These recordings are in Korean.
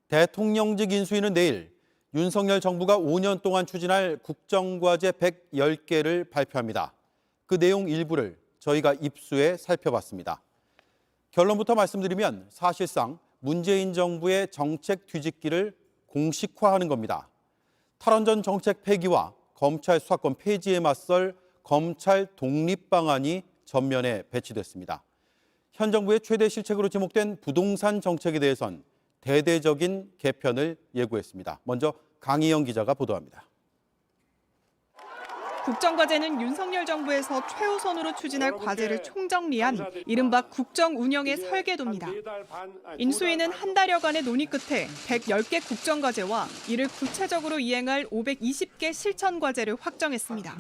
대통령직 인수위는 내일 윤석열 정부가 5년 동안 추진할 국정과제 110개를 발표합니다. 그 내용 일부를 저희가 입수해 살펴봤습니다. 결론부터 말씀드리면 사실상 문재인 정부의 정책 뒤집기를 공식화하는 겁니다. 탈원전 정책 폐기와 검찰 수사권 폐지에 맞설 검찰 독립 방안이 전면에 배치됐습니다. 현 정부의 최대 실책으로 지목된 부동산 정책에 대해선 대대적인 개편을 예고했습니다. 먼저 강희영 기자가 보도합니다. 국정과제는 윤석열 정부에서 최우선으로 추진할 과제를 총정리한 이른바 국정운영의 설계도입니다. 인수위는 한 달여간의 논의 끝에 110개 국정과제와 이를 구체적으로 이행할 520개 실천과제를 확정했습니다.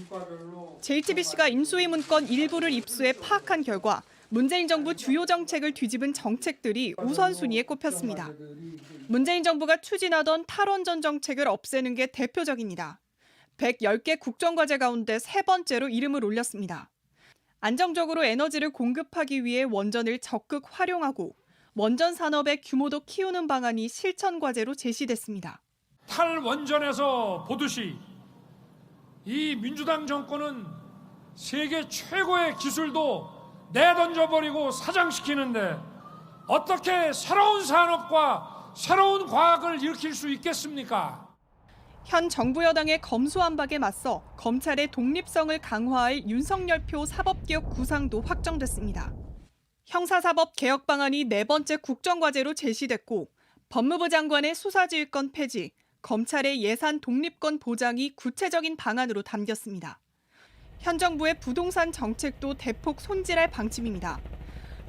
JTBC가 인수위 문건 일부를 입수해 파악한 결과 문재인 정부 주요 정책을 뒤집은 정책들이 우선순위에 꼽혔습니다. 문재인 정부가 추진하던 탈원전 정책을 없애는 게 대표적입니다. 110개 국정과제 가운데 세 번째로 이름을 올렸습니다. 안정적으로 에너지를 공급하기 위해 원전을 적극 활용하고 원전 산업의 규모도 키우는 방안이 실천과제로 제시됐습니다. 탈원전에서 보듯이 이 민주당 정권은 세계 최고의 기술도 내던져버리고 사장시키는데 어떻게 새로운 산업과 새로운 과학을 일으킬 수 있겠습니까? 현 정부 여당의 검수완박에 맞서 검찰의 독립성을 강화할 윤석열표 사법개혁 구상도 확정됐습니다. 형사사법 개혁 방안이 네 번째 국정과제로 제시됐고 법무부 장관의 수사지휘권 폐지, 검찰의 예산 독립권 보장이 구체적인 방안으로 담겼습니다. 현 정부의 부동산 정책도 대폭 손질할 방침입니다.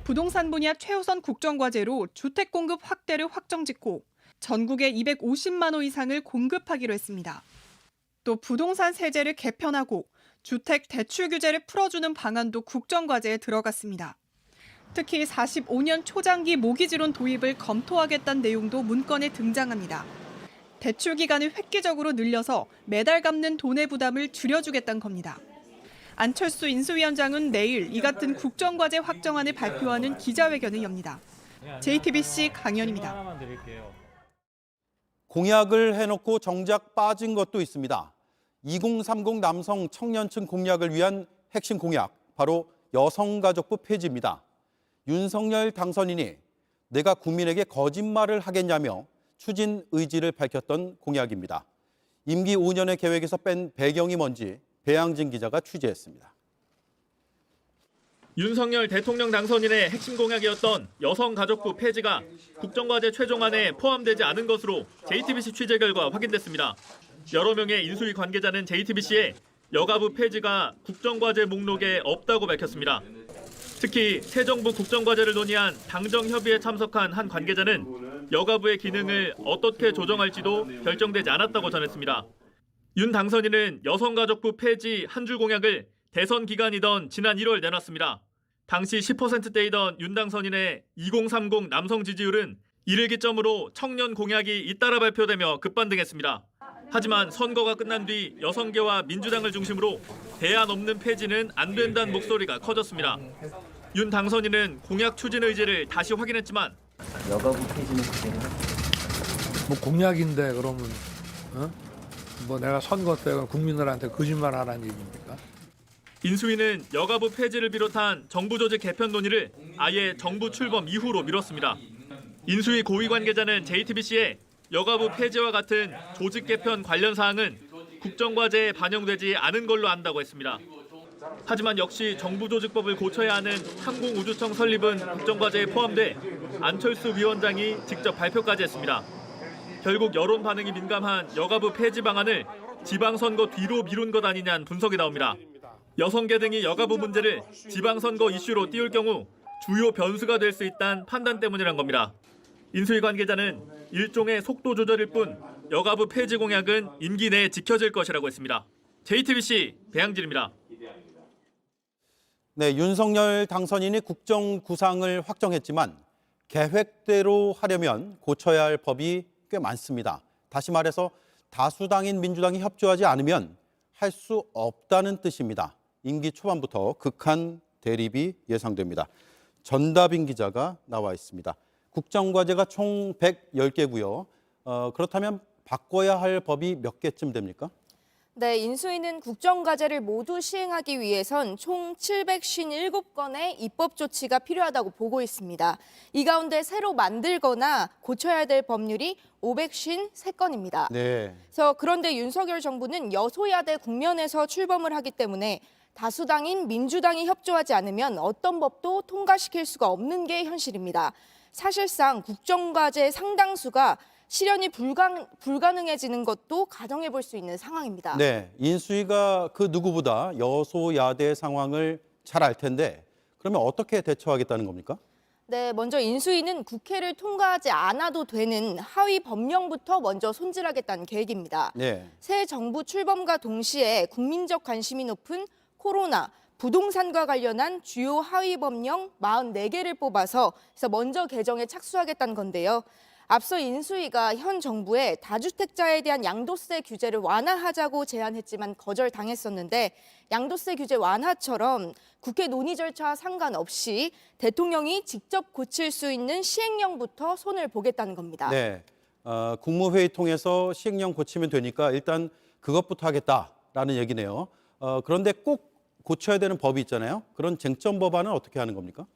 부동산 분야 최우선 국정과제로 주택 공급 확대를 확정짓고 전국에 250만 호 이상을 공급하기로 했습니다. 또 부동산 세제를 개편하고 주택 대출 규제를 풀어주는 방안도 국정과제에 들어갔습니다. 특히 45년 초장기 모기지론 도입을 검토하겠다는 내용도 문건에 등장합니다. 대출 기간을 획기적으로 늘려서 매달 갚는 돈의 부담을 줄여주겠다는 겁니다. 안철수 인수위원장은 내일 이 같은 국정과제 확정안을 발표하는 기자회견을 엽니다. JTBC 강연입니다. 공약을 해놓고 정작 빠진 것도 있습니다. 2030 남성 청년층 공약을 위한 핵심 공약, 바로 여성가족부 폐지입니다. 윤석열 당선인이 내가 국민에게 거짓말을 하겠냐며 추진 의지를 밝혔던 공약입니다. 임기 5년의 계획에서 뺀 배경이 뭔지 배양진 기자가 취재했습니다. 윤석열 대통령 당선인의 핵심 공약이었던 여성가족부 폐지가 국정과제 최종안에 포함되지 않은 것으로 JTBC 취재 결과 확인됐습니다. 여러 명의 인수위 관계자는 JTBC에 여가부 폐지가 국정과제 목록에 없다고 밝혔습니다. 특히 새 정부 국정과제를 논의한 당정협의에 참석한 한 관계자는 여가부의 기능을 어떻게 조정할지도 결정되지 않았다고 전했습니다. 윤 당선인은 여성가족부 폐지 한 줄 공약을 대선 기간이던 지난 1월 내놨습니다. 당시 10%대이던 윤 당선인의 2030 남성 지지율은 이를 기점으로 청년 공약이 잇따라 발표되며 급반등했습니다. 하지만 선거가 끝난 뒤 여성계와 민주당을 중심으로 대안 없는 폐지는 안 된다는 목소리가 커졌습니다. 윤 당선인은 공약 추진 의지를 다시 확인했지만 여가부 폐지는 그때는 뭐 공약인데 그러면 뭐 내가 선거 때 국민들한테 거짓말하라는 얘기입니까? 인수위는 여가부 폐지를 비롯한 정부 조직 개편 논의를 아예 정부 출범 이후로 미뤘습니다. 인수위 고위 관계자는 JTBC에 여가부 폐지와 같은 조직 개편 관련 사항은 국정과제에 반영되지 않은 걸로 안다고 했습니다. 하지만 역시 정부조직법을 고쳐야 하는 항공우주청 설립은 국정과제에 포함돼 안철수 위원장이 직접 발표까지 했습니다. 결국 여론 반응이 민감한 여가부 폐지 방안을 지방선거 뒤로 미룬 것 아니냐는 분석이 나옵니다. 여성계 등이 여가부 문제를 지방선거 이슈로 띄울 경우 주요 변수가 될 수 있다는 판단 때문이란 겁니다. 인수위 관계자는 일종의 속도 조절일 뿐 여가부 폐지 공약은 임기 내에 지켜질 것이라고 했습니다. JTBC 배양진입니다. 네, 윤석열 당선인이 국정 구상을 확정했지만 계획대로 하려면 고쳐야 할 법이 꽤 많습니다. 다시 말해서 다수당인 민주당이 협조하지 않으면 할 수 없다는 뜻입니다. 임기 초반부터 극한 대립이 예상됩니다. 전다빈 기자가 나와 있습니다. 국정과제가 총 110개고요. 그렇다면 바꿔야 할 법이 몇 개쯤 됩니까? 네, 인수위는 국정과제를 모두 시행하기 위해선 총 757건의 입법 조치가 필요하다고 보고 있습니다. 이 가운데 새로 만들거나 고쳐야 될 법률이 553건입니다. 네. 그런데 윤석열 정부는 여소야대 국면에서 출범을 하기 때문에 다수당인 민주당이 협조하지 않으면 어떤 법도 통과시킬 수가 없는 게 현실입니다. 사실상 국정과제 상당수가 실현이 불가능해지는 것도 가정해 볼 수 있는 상황입니다. 네, 인수위가 그 누구보다 여소야대 상황을 잘 알 텐데 그러면 어떻게 대처하겠다는 겁니까? 네, 먼저 인수위는 국회를 통과하지 않아도 되는 하위 법령부터 먼저 손질하겠다는 계획입니다. 네. 새 정부 출범과 동시에 국민적 관심이 높은 코로나, 부동산과 관련한 주요 하위 법령 44개를 뽑아서 먼저 개정에 착수하겠다는 건데요. 앞서 인수위가 현 정부에 다주택자에 대한 양도세 규제를 완화하자고 제안했지만 거절당했었는데 양도세 규제 완화처럼 국회 논의 절차와 상관없이 대통령이 직접 고칠 수 있는 시행령부터 손을 보겠다는 겁니다. 네. 국무회의 통해서 시행령 고치면 되니까 일단 그것부터 하겠다라는 얘기네요. 그런데 꼭 고쳐야 되는 법이 있잖아요. 그런 쟁점 법안은 어떻게 하는 겁니까?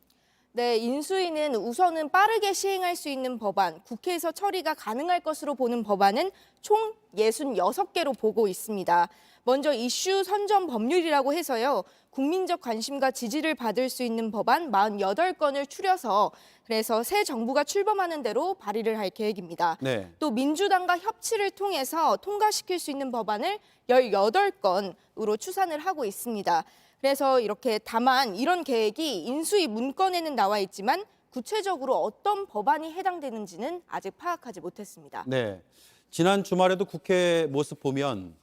네, 인수위는 우선은 빠르게 시행할 수 있는 법안, 국회에서 처리가 가능할 것으로 보는 법안은 총 66개로 보고 있습니다. 먼저 이슈 선점 법률이라고 해서요. 국민적 관심과 지지를 받을 수 있는 법안 48건을 추려서 그래서 새 정부가 출범하는 대로 발의를 할 계획입니다. 네. 또 민주당과 협치를 통해서 통과시킬 수 있는 법안을 18건으로 추산을 하고 있습니다. 그래서 다만 이런 계획이 인수위 문건에는 나와 있지만 구체적으로 어떤 법안이 해당되는지는 아직 파악하지 못했습니다. 네. 지난 주말에도 국회 모습 보면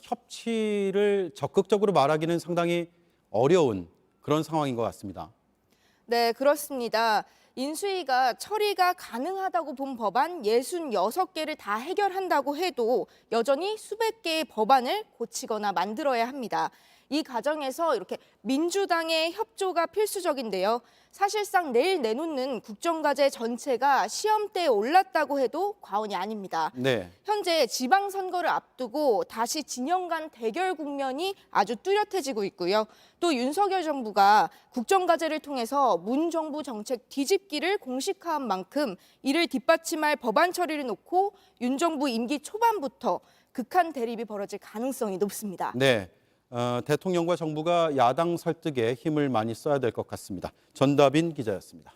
협치를 적극적으로 말하기는 상당히 어려운 그런 상황인 것 같습니다. 네, 그렇습니다. 인수위가 처리가 가능하다고 본 법안 66개를 다 해결한다고 해도 여전히 수백 개의 법안을 고치거나 만들어야 합니다. 이 과정에서 민주당의 협조가 필수적인데요. 사실상 내일 내놓는 국정과제 전체가 시험대에 올랐다고 해도 과언이 아닙니다. 네. 현재 지방선거를 앞두고 다시 진영 간 대결 국면이 아주 뚜렷해지고 있고요. 또 윤석열 정부가 국정과제를 통해서 문 정부 정책 뒤집기를 공식화한 만큼 이를 뒷받침할 법안 처리를 놓고 윤 정부 임기 초반부터 극한 대립이 벌어질 가능성이 높습니다. 네. 대통령과 정부가 야당 설득에 힘을 많이 써야 될 것 같습니다. 전다빈 기자였습니다.